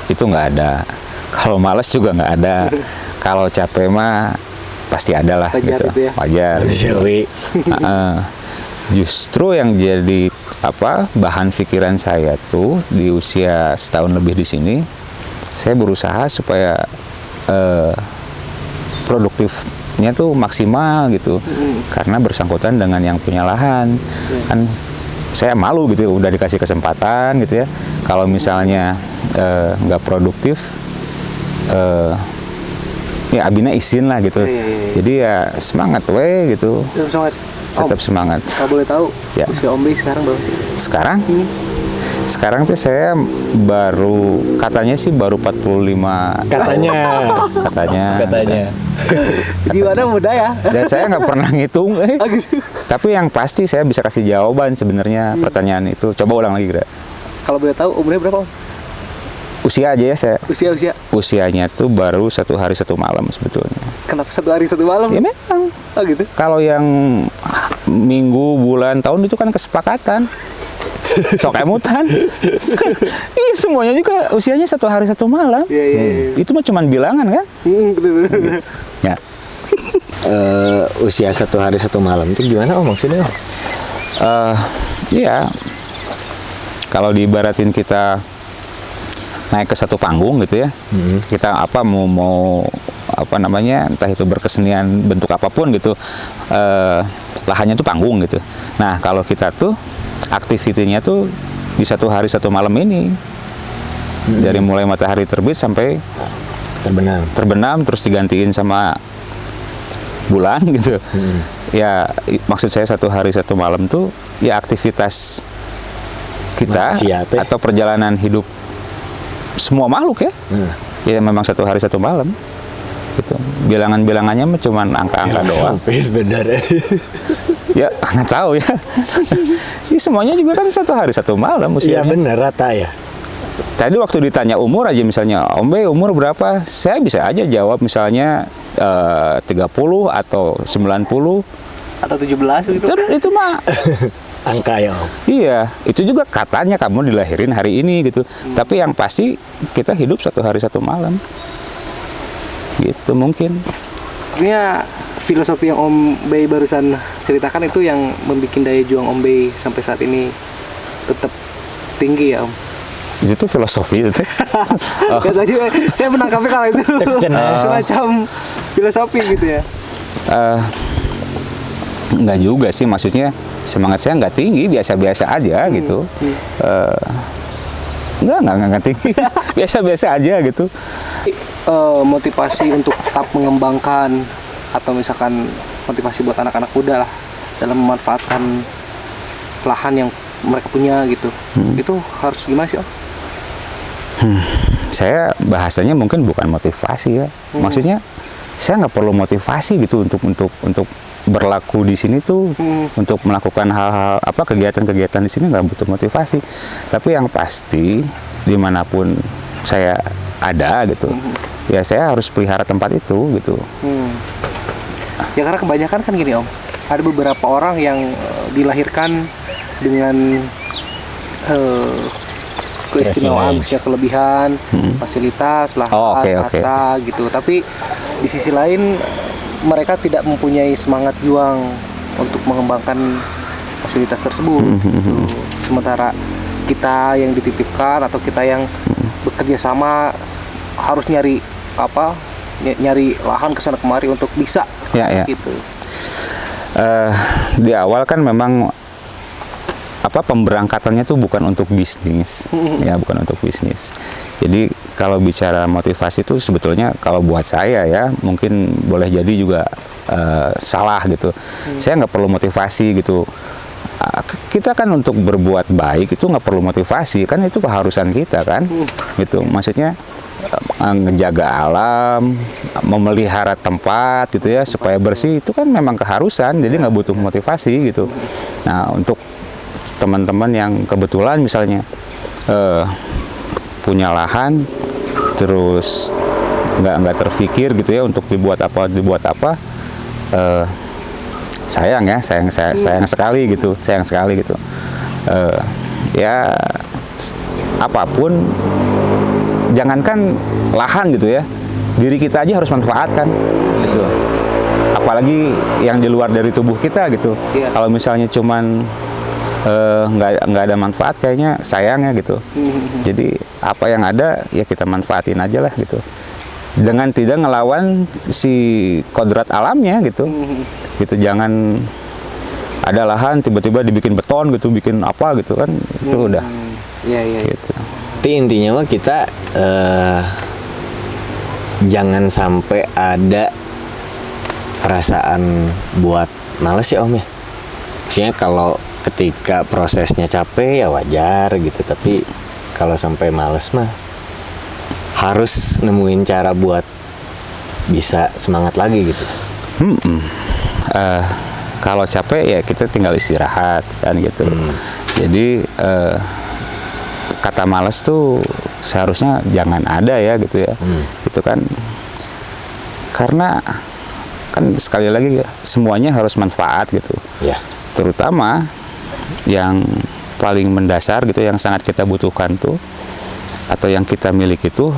itu nggak ada, kalau malas juga nggak ada, kalau capek mah pasti ada lah Wajar gitu, itu ya? wajar. Justru yang jadi bahan pikiran saya tuh di usia setahun lebih di sini, saya berusaha supaya produktifnya tuh maksimal gitu, karena bersangkutan dengan yang punya lahan. Kan saya malu gitu, udah dikasih kesempatan gitu ya, kalau misalnya nggak produktif, ya abina izin lah gitu. Jadi ya semangat we gitu. Tetap semangat. Kalau boleh tahu, Ya. usia Om B sekarang berapa sih? Sekarang tuh saya katanya sih baru 45. Katanya. Jiwanya muda ya? Dan saya nggak pernah ngitung. Tapi yang pasti saya bisa kasih jawaban sebenarnya pertanyaan itu. Coba ulang lagi, Gra. Kalau boleh tahu umurnya berapa Om? Usia aja ya saya. Usia. Usianya tuh baru 1 hari 1 malam sebetulnya. Kenapa 1 hari 1 malam? Ya memang. Oh gitu? Kalau yang minggu, bulan, tahun itu kan kesepakatan. Sok emutan. Iya, semuanya juga usianya 1 hari 1 malam. Iya. Itu mah cuman bilangan kan? Bener-bener. Ya. Usia 1 hari 1 malam itu gimana Om maksudnya? Iya. Kalau diibaratin kita naik ke satu panggung gitu ya, kita mau entah itu berkesenian bentuk apapun gitu, lahannya tuh panggung gitu. Nah kalau kita tuh aktivitinya tuh di 1 hari 1 malam ini, dari mulai matahari terbit sampai terbenam terus digantiin sama bulan gitu. Ya maksud saya 1 hari 1 malam tuh ya aktivitas kita atau perjalanan hidup semua makhluk ya. Ya memang 1 hari 1 malam gitu. bilangan-bilangannya mah cuman angka-angka doang. Sampai sebenarnya. Ya nggak tahu ya. Ini semuanya juga kan 1 hari 1 malam Iya usianya. benar rata ya. Tadi waktu ditanya umur aja misalnya, Om Bey umur berapa? Saya bisa aja jawab misalnya 30 atau 90. Atau 17 gitu. Itu mah Angka ya Om. iya, itu juga katanya kamu dilahirin hari ini gitu. Tapi yang pasti kita hidup 1 hari 1 malam. Gitu mungkin. Sebenarnya filosofi yang Om Bey barusan ceritakan itu yang membuat daya juang Om Bey sampai saat ini tetap tinggi ya Om. Itu filosofi itu. Ya, tadi saya menangkapnya kalau itu semacam filosofi gitu ya. Enggak juga sih, maksudnya semangat saya nggak tinggi, biasa-biasa aja gitu. Enggak tinggi, biasa-biasa aja gitu. Motivasi untuk tetap mengembangkan atau misalkan motivasi buat anak-anak muda lah dalam memanfaatkan lahan yang mereka punya gitu. Itu harus gimana sih Om? Saya bahasanya mungkin bukan motivasi ya. Maksudnya saya nggak perlu motivasi gitu untuk berlaku di sini tuh, untuk melakukan hal-hal apa kegiatan-kegiatan di sini nggak butuh motivasi. Tapi yang pasti dimanapun saya ada gitu, ya saya harus pelihara tempat itu gitu. Ya karena kebanyakan kan gini Om, ada beberapa orang yang dilahirkan dengan keistimewaan, usia kelebihan, fasilitas, lahan, Oh, oke. harta gitu. Tapi di sisi lain mereka tidak mempunyai semangat juang untuk mengembangkan fasilitas tersebut. Gitu. Sementara kita yang dititipkan atau kita yang bekerja sama harus nyari lahan kesana kemari untuk bisa Ya. gitu. Di awal kan memang pemberangkatannya tuh bukan untuk bisnis, ya bukan untuk bisnis. Jadi kalau bicara motivasi itu sebetulnya kalau buat saya ya mungkin boleh jadi juga salah gitu. Saya nggak perlu motivasi gitu. Kita kan untuk berbuat baik itu nggak perlu motivasi, kan itu keharusan kita kan, gitu. Maksudnya ngejaga alam, memelihara tempat gitu ya supaya bersih itu kan memang keharusan, jadi nggak butuh motivasi gitu. Nah untuk teman-teman yang kebetulan misalnya punya lahan terus nggak terpikir gitu ya untuk dibuat apa sayang sekali gitu ya apapun jangankan lahan gitu ya, diri kita aja harus manfaatkan gitu, apalagi yang di luar dari tubuh kita gitu. Kalau misalnya cuman nggak ada manfaat kayaknya sayangnya gitu. Jadi apa yang ada ya kita manfaatin aja lah gitu, dengan tidak ngelawan si kodrat alamnya gitu. Gitu jangan ada lahan tiba-tiba dibikin beton gitu, bikin apa gitu kan, itu udah gitu. Tapi intinya mah kita jangan sampai ada perasaan buat males ya Om ya. Maksudnya kalau ketika prosesnya capek ya wajar gitu, tapi kalau sampai males mah harus nemuin cara buat bisa semangat lagi gitu. Kalau capek ya kita tinggal istirahat kan gitu. Jadi kata males tuh seharusnya jangan ada ya gitu ya. Itu kan karena kan sekali lagi semuanya harus manfaat gitu. Ya. Terutama yang paling mendasar gitu, yang sangat kita butuhkan tuh atau yang kita miliki itu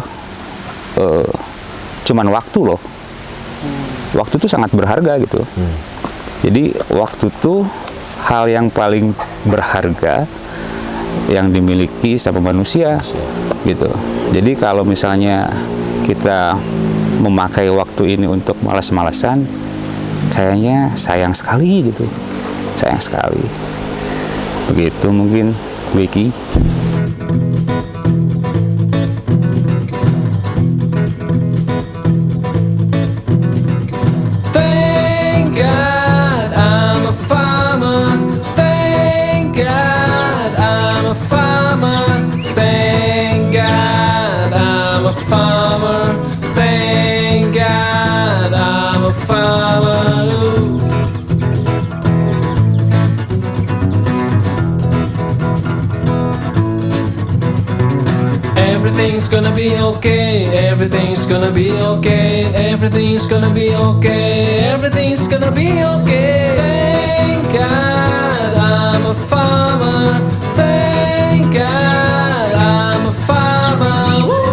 cuman waktu loh. Waktu tuh sangat berharga gitu. Jadi waktu tuh hal yang paling berharga yang dimiliki sama manusia gitu. Jadi kalau misalnya kita memakai waktu ini untuk malas-malasan, kayaknya sayang sekali gitu. Sayang sekali. Begitu mungkin Becky. Thank God I'm a farmer. Thank God I'm a farmer. Thank God I'm a farmer. Thank God everything's gonna be okay. Everything's gonna be okay. Everything's gonna be okay. Everything's gonna be okay. Thank God I'm a farmer. Thank God I'm a farmer. Woo!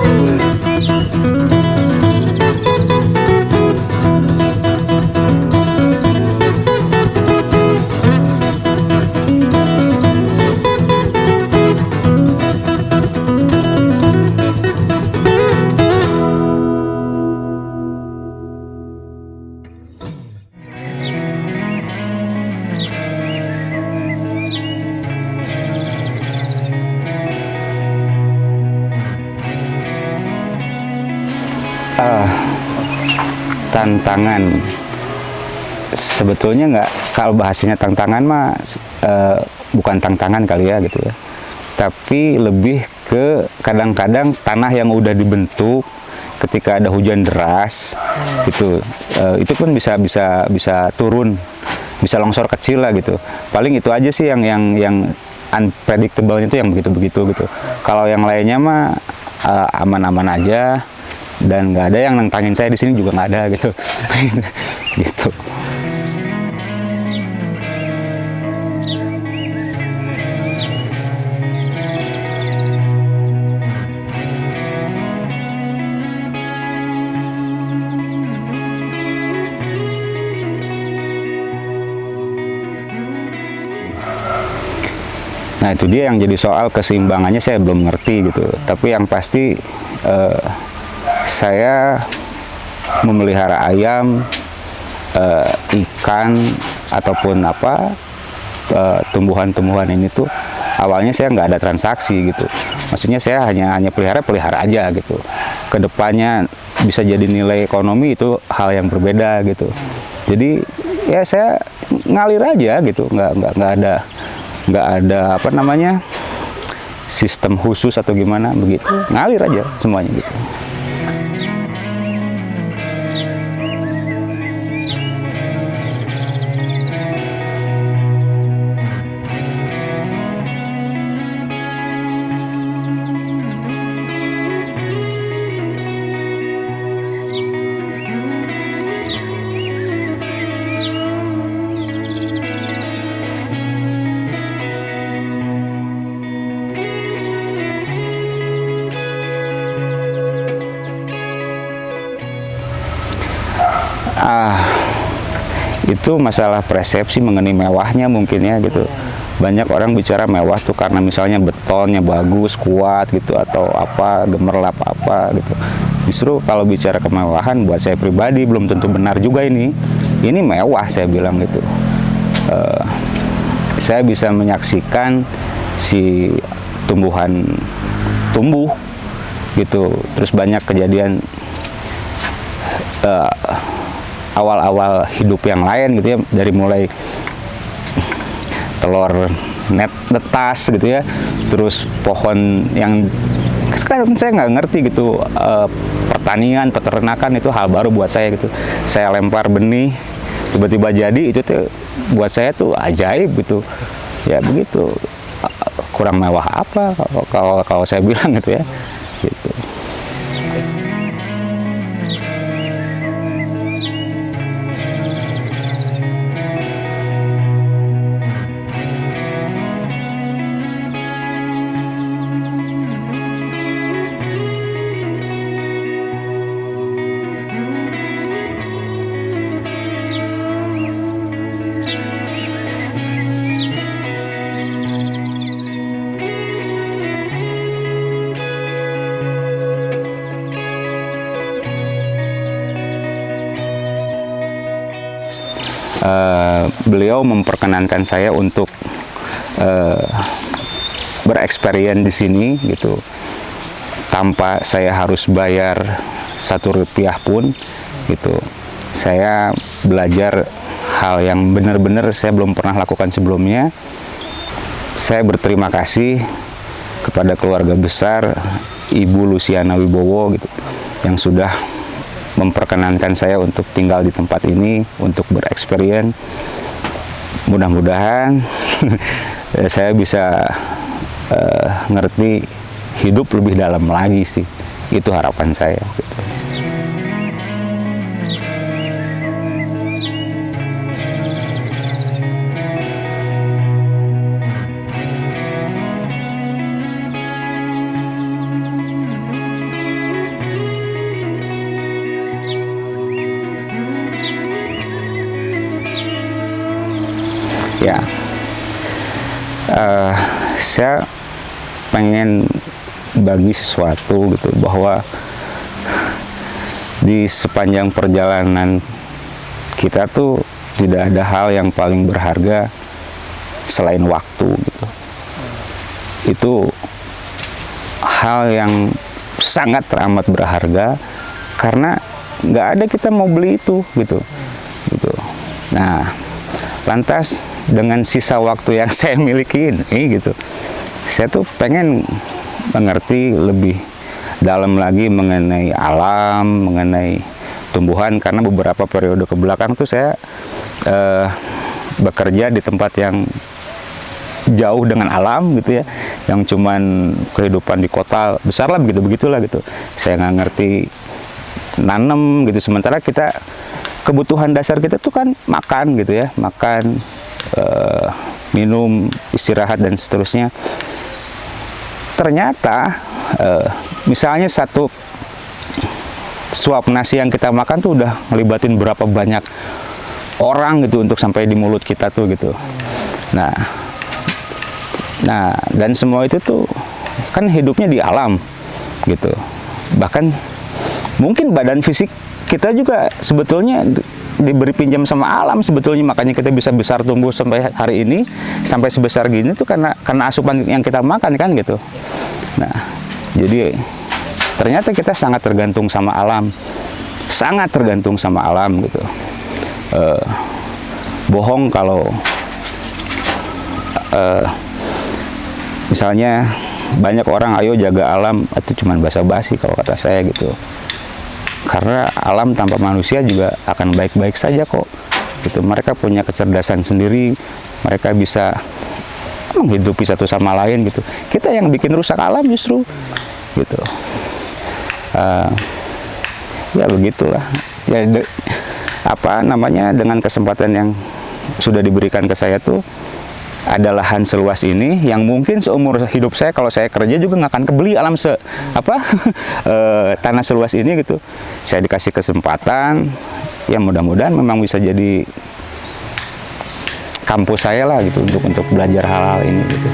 Tantangan sebetulnya nggak, kalau bahasanya tantangan mah bukan tantangan kali ya gitu ya, tapi lebih ke kadang-kadang tanah yang udah dibentuk ketika ada hujan deras gitu, itu pun bisa turun, bisa longsor kecil lah gitu. Paling itu aja sih yang unpredictable itu yang begitu gitu. Kalau yang lainnya mah aman-aman aja, dan nggak ada yang nantangin saya di sini juga nggak ada gitu. Gitu. Nah itu dia yang jadi soal keseimbangannya, saya belum ngerti gitu. Tapi yang pasti saya memelihara ayam, ikan ataupun apa tumbuhan-tumbuhan ini tuh awalnya saya nggak ada transaksi gitu. Maksudnya saya hanya pelihara aja gitu. Kedepannya bisa jadi nilai ekonomi itu hal yang berbeda gitu. Jadi ya saya ngalir aja gitu, nggak ada apa namanya sistem khusus atau gimana begitu, ngalir aja semuanya gitu. Itu masalah persepsi mengenai mewahnya mungkin ya gitu. Banyak orang bicara mewah tuh karena misalnya betonnya bagus, kuat gitu, atau apa, gemerlap apa gitu. Justru kalau bicara kemewahan buat saya pribadi belum tentu benar juga ini. Ini mewah saya bilang gitu. Saya bisa menyaksikan si tumbuhan tumbuh gitu. Terus banyak kejadian awal-awal hidup yang lain gitu ya, dari mulai telur netas gitu ya, terus pohon yang sekarang saya nggak ngerti gitu, pertanian, peternakan itu hal baru buat saya gitu. Saya lempar benih tiba-tiba jadi, itu tuh buat saya tuh ajaib gitu ya. Begitu, kurang mewah apa kalau saya bilang gitu ya gitu. Beliau memperkenankan saya untuk bereksperimen di sini gitu, tanpa saya harus bayar Rp1 pun gitu. Saya belajar hal yang benar-benar saya belum pernah lakukan sebelumnya. Saya berterima kasih kepada keluarga besar Ibu Luciana Wibowo gitu, yang sudah memperkenankan saya untuk tinggal di tempat ini untuk bereksperimen. Mudah-mudahan saya bisa ngerti hidup lebih dalam lagi sih. Itu harapan saya gitu. Ya, saya pengen bagi sesuatu gitu, bahwa di sepanjang perjalanan kita tuh tidak ada hal yang paling berharga selain waktu gitu. Itu hal yang sangat teramat berharga, karena nggak ada kita mau beli itu gitu. Nah, lantas dengan sisa waktu yang saya miliki ini gitu, saya tuh pengen mengerti lebih dalam lagi mengenai alam, mengenai tumbuhan, karena beberapa periode ke belakang tuh saya bekerja di tempat yang jauh dengan alam gitu ya, yang cuman kehidupan di kota besar lah, begitulah gitu. Saya nggak ngerti nanem gitu, sementara kita kebutuhan dasar kita tuh kan makan gitu ya, makan, minum, istirahat dan seterusnya. Ternyata misalnya satu suap nasi yang kita makan tuh udah ngelibatin berapa banyak orang gitu untuk sampai di mulut kita tuh gitu. Nah dan semua itu tuh kan hidupnya di alam gitu. Bahkan mungkin badan fisik kita juga sebetulnya diberi pinjam sama alam sebetulnya, makanya kita bisa besar tumbuh sampai hari ini, sampai sebesar gini tuh karena asupan yang kita makan kan gitu. Nah, jadi ternyata kita sangat tergantung sama alam, sangat tergantung sama alam gitu. Bohong kalau misalnya banyak orang ayo jaga alam, itu cuma basa-basi kalau kata saya gitu. Karena alam tanpa manusia juga akan baik-baik saja kok gitu. Mereka punya kecerdasan sendiri, mereka bisa menghidupi satu sama lain gitu. Kita yang bikin rusak alam justru gitu. Ya begitulah ya, dengan kesempatan yang sudah diberikan ke saya tuh, ada lahan seluas ini yang mungkin seumur hidup saya kalau saya kerja juga nggak akan kebeli alam tanah seluas ini gitu. Saya dikasih kesempatan, ya mudah-mudahan memang bisa jadi kampus saya lah gitu untuk belajar hal-hal ini gitu.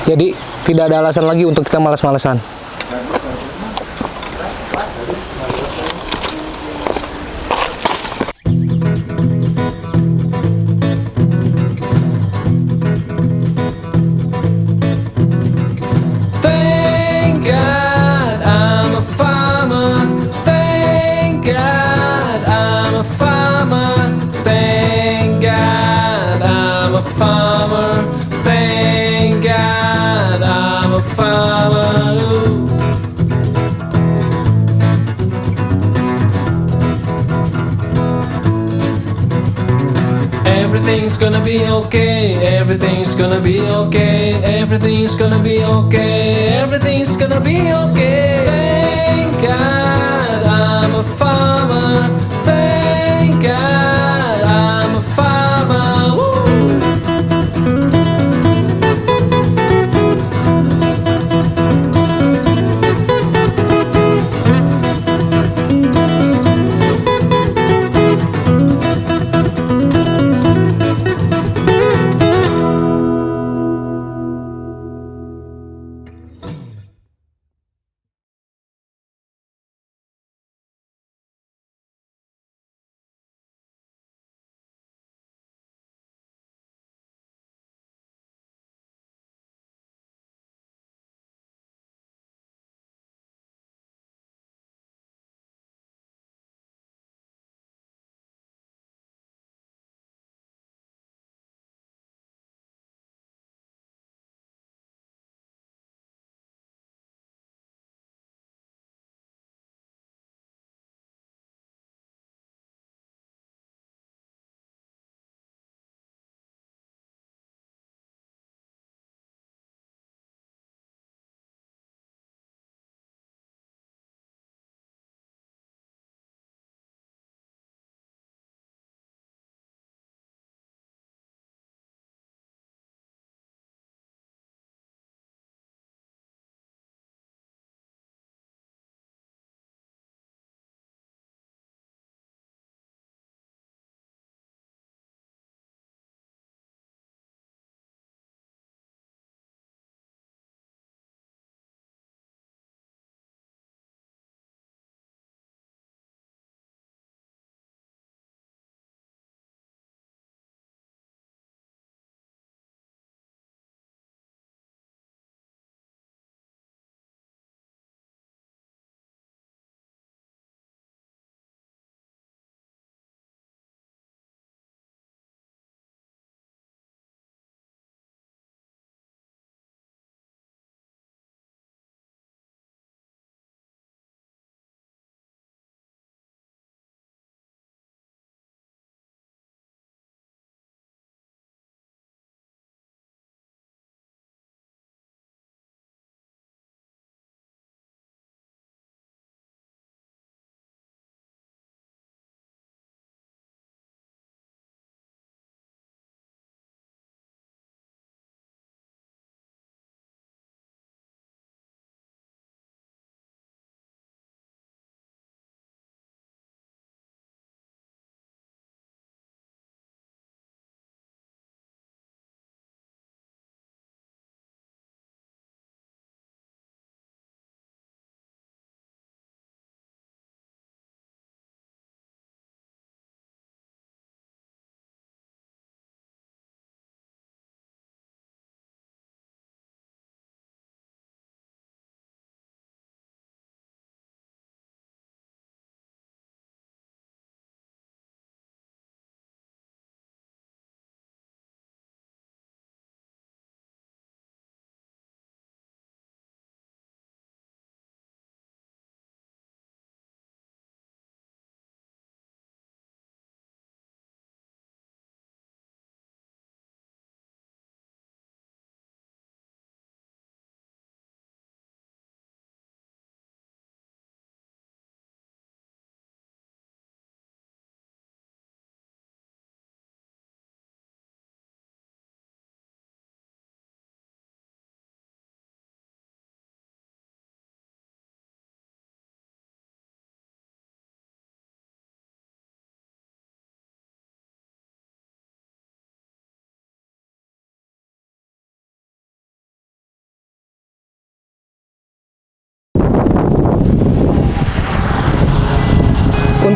Jadi tidak ada alasan lagi untuk kita malas-malasan. Thank God I'm a farmer. Thank God I'm a farmer. Thank God I'm a farmer. Thank God I'm a farmer. Everything's gonna be okay. Everything's gonna be okay. Everything's gonna be okay. Everything's gonna be okay. Thank God I'm a farmer. Thank God I'm a farmer. Woo!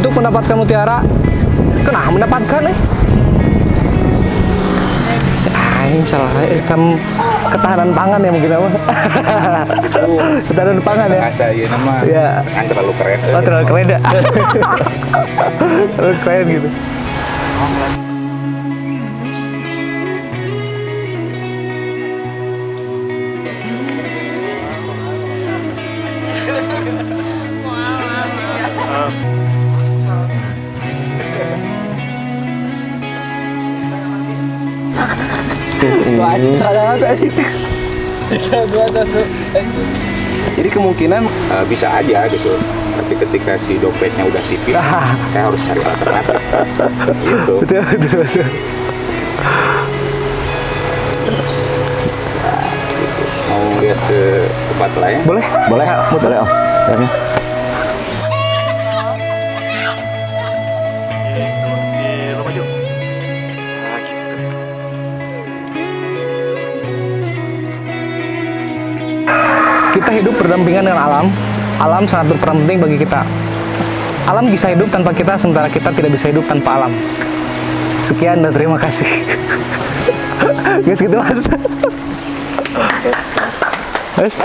untuk mendapatkan mutiara. Kenapa mendapatkan si aing salah macam ketahanan pangan ya mungkin apa. Ketahanan pangan ya. Bahasa iya nama. Ya. Kan terlalu keren. Oh, terlalu keren ya. Terlalu keren gitu. Jadi kemungkinan Bisa aja gitu. Tapi ketika si dompetnya udah tipis, saya harus cari alternatif. Gitu. betul. Mau lihat ke tempat lain? Boleh? Boleh, boleh Om. Siapnya. Kita hidup berdampingan dengan alam. Alam sangat berperan penting bagi kita. Alam bisa hidup tanpa kita, sementara kita tidak bisa hidup tanpa alam. Sekian dan terima kasih. Guys, gitu mas. Mas.